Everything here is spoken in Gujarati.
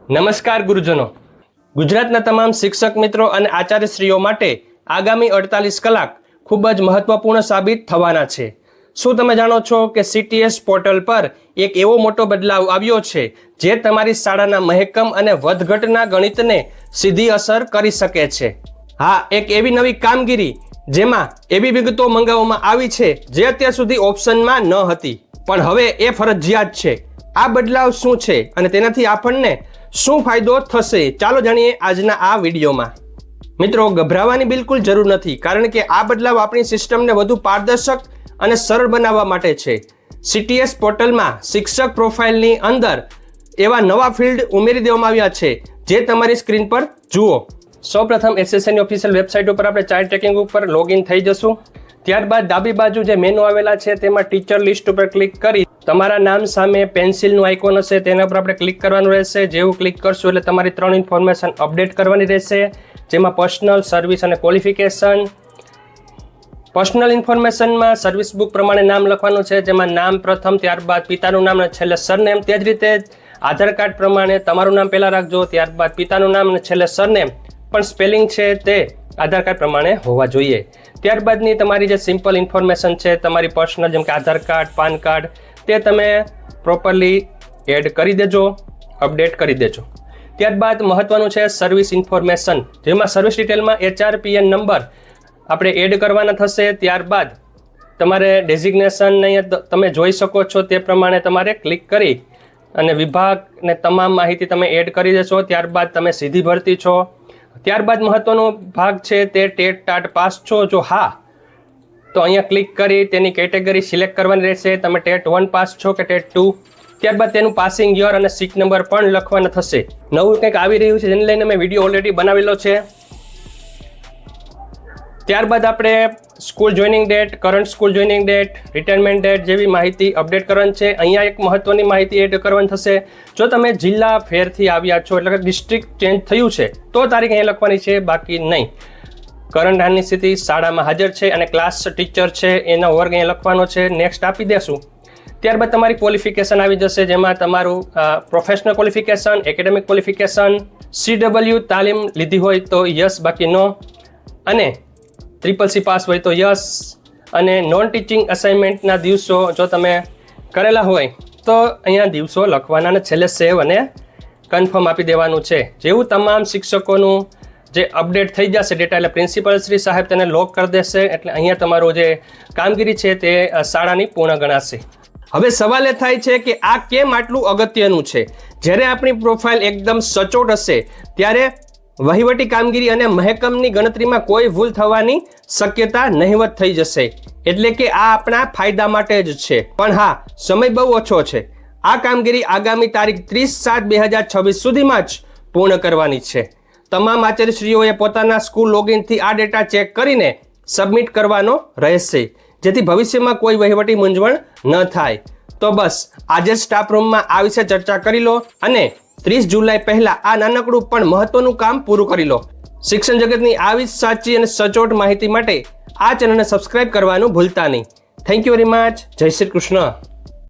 નમસ્કાર ગુરુજનો, ગુજરાતના તમામ શિક્ષક મિત્રો અને આચાર્યશ્રીઓ માટે આગામી 48 કલાક ખૂબ જ મહત્વપૂર્ણ સાબિત થવાના છે. શું તમે જાણો છો કે CTS પોર્ટલ પર એક એવો મોટો બદલાવ આવ્યો છે જે તમારી શાળાના મહેકમ અને વધઘટના ગણિતને સીધી અસર કરી શકે છે? હા, એક એવી નવી કામગીરી જેમાં એવી વિગતો મંગાવવામાં આવી છે જે અત્યાર સુધી ઓપ્શનમાં ન હતી, પણ હવે એ ફરજિયાત છે. આ બદલાવ શું છે અને તેનાથી આપણને શું ફાયદો થશે? ચાલો જાણીએ આજના આ વિડીયોમાં. મિત્રો, ગભરાવાની બિલકુલ જરૂર નથી, કારણ કે આ બદલાવ આપણી સિસ્ટમને વધુ પારદર્શક અને સરળ બનાવવા માટે છે. CTS પોર્ટલમાં શિક્ષક પ્રોફાઇલની અંદર એવા નવા ફિલ્ડ ઉમેરી દેવામાં આવ્યા છે જે તમારી સ્ક્રીન પર જુઓ. સૌપ્રથમ SSNની ઓફિશિયલ વેબસાઇટ ઉપર આપણે ચાઇલ્ડ ટ્રેકિંગ ઉપર લોગિન થઈ જશું. ત્યારબાદ ડાબી બાજુ જે મેનુ આવેલા છે તેમાં ટીચર લિસ્ટ ઉપર ક્લિક કરી તમારા નામ સામે પેન્સિલનું આઇકોન હશે તેના પર આપણે ક્લિક કરવાનું રહેશે. જેવું ક્લિક કરશું એટલે તમારી 3 ઇન્ફોર્મેશન અપડેટ કરવાની રહેશે, જેમાં પર્સનલ, સર્વિસ અને ક્વોલિફિકેશન. પર્સનલ ઇન્ફોર્મેશનમાં સર્વિસ બુક પ્રમાણે નામ લખવાનું છે, જેમાં નામ પ્રથમ, ત્યારબાદ પિતાનું નામ અને છેલ્લે સરનેમ. તે જ રીતે આધાર કાર્ડ પ્રમાણે તમારું નામ પહેલાં રાખજો, ત્યારબાદ પિતાનું નામ અને છેલ્લે સરનેમ, પણ સ્પેલિંગ છે તે આધાર કાર્ડ પ્રમાણે હોવા જોઈએ. ત્યારબાદની તમારી જે સિમ્પલ ઇન્ફોર્મેશન છે તમારી પર્સનલ, જેમ કે આધાર કાર્ડ, પાન કાર્ડ, તે તમે પ્રોપરલી એડ કરી દેજો, અપડેટ કરી દેજો. ત્યારબાદ મહત્વનું છે સર્વિસ ઇન્ફોર્મેશન, જેમાં સર્વિસ ડિટેલમાં HRPN નંબર આપણે એડ કરવાના થશે. ત્યારબાદ તમારે ડેઝિગ્નેશન અહીંયા તમે જોઈ શકો છો તે પ્રમાણે તમારે ક્લિક કરી અને વિભાગને તમામ માહિતી તમે એડ કરી દેશો. ત્યારબાદ તમે સીધી ભરતી છો. ત્યારબાદ મહત્વનો ભાગ છે તે ટેટ ટાટ પાસ છો. જો હા, તો અહીંયા ક્લિક કરી તેની કેટેગરી સિલેક્ટ કરવાની રહેશે. તમે ટેટ 1 પાસ છો કે ટેટ 2. ત્યારબાદ તેનું પાસિંગ યર અને સીટ નંબર પણ લખવાના થશે. નવું કંઈક આવી રહ્યું છે જેને લઈને મેં વિડીયો ઓલરેડી બનાવેલો છે. ત્યારબાદ આપણે school joining date, current school joining date, retirement date જેવી માહિતી અપડેટ કરવાની છે. અહીંયા એક મહત્વની માહિતી એડ કરવાની થશે. જો તમે જિલ્લા ફેરથી આવ્યા છો, એટલે કે ડિસ્ટ્રિક્ટ ચેન્જ થયું છે, તો તારીખ અહીંયા લખવાની છે, બાકી નહીં. કરંટ હાલની સ્થિતિ, શાળામાં હાજર છે અને ક્લાસ ટીચર છે એનો વર્ગ અહીંયા લખવાનો છે. નેક્સ્ટ આપી દેશું. ત્યારબાદ તમારી ક્વોલિફિકેશન આવી જશે, જેમાં તમારું professional qualification, academic qualification, CW તાલીમ લીધી હોય તો યસ, બાકી નો, અને CCC પાસ હોય તો યસ, અને નોન ટીચિંગ અસાઇનમેન્ટના દિવસો જો તમે કરેલા હોય તો અહીંયા દિવસો લખવાના અને છેલ્લે સેવ અને કન્ફર્મ આપી દેવાનું છે. જેવું તમામ શિક્ષકોનું જે અપડેટ થઈ જશે ડેટા, એટલે પ્રિન્સિપલ શ્રી સાહેબ તેને લોક કરી દેશે, એટલે અહીંયા તમારું જે કામગીરી છે તે શાળાની પૂર્ણ ગણાશે. હવે સવાલ એ થાય છે કે આ કેમ આટલું અગત્યનું છે? જ્યારે આપણી પ્રોફાઇલ એકદમ સચોટ હશે ત્યારે વહીવટી કામગીરી અને મહેકમની ગણતરીમાં કોઈ ભૂલ થવાની શક્યતા નહિવત થઈ જશે. એટલે કે આ આપણા ફાયદા માટે જ છે. પણ હા, સમય બહુ ઓછો છે. આ કામગીરી આગામી તારીખ 30/7/2026 સુધીમાં જ પૂર્ણ કરવાની છે. તમામ આચાર્યશ્રીઓએ પોતાના સ્કૂલ લોગિનથી આ ડેટા ચેક કરીને સબમિટ કરવાનો રહેશે, જેથી ભવિષ્યમાં કોઈ વહીવટી મૂંઝવણ ન થાય. તો બસ આજે સ્ટાફ રૂમમાં આ વિશે ચર્ચા કરી લો અને 30 જુલાઈ પહેલા આ નાનકડું પણ મહત્વનું કામ પૂરું કરી લો. શિક્ષણ જગતની આવી સાચી અને સચોટ માહિતી માટે આ ચેનલને સબસ્ક્રાઇબ કરવાનું ભૂલતા નહીં. Thank you very much. જય શ્રી કૃષ્ણ.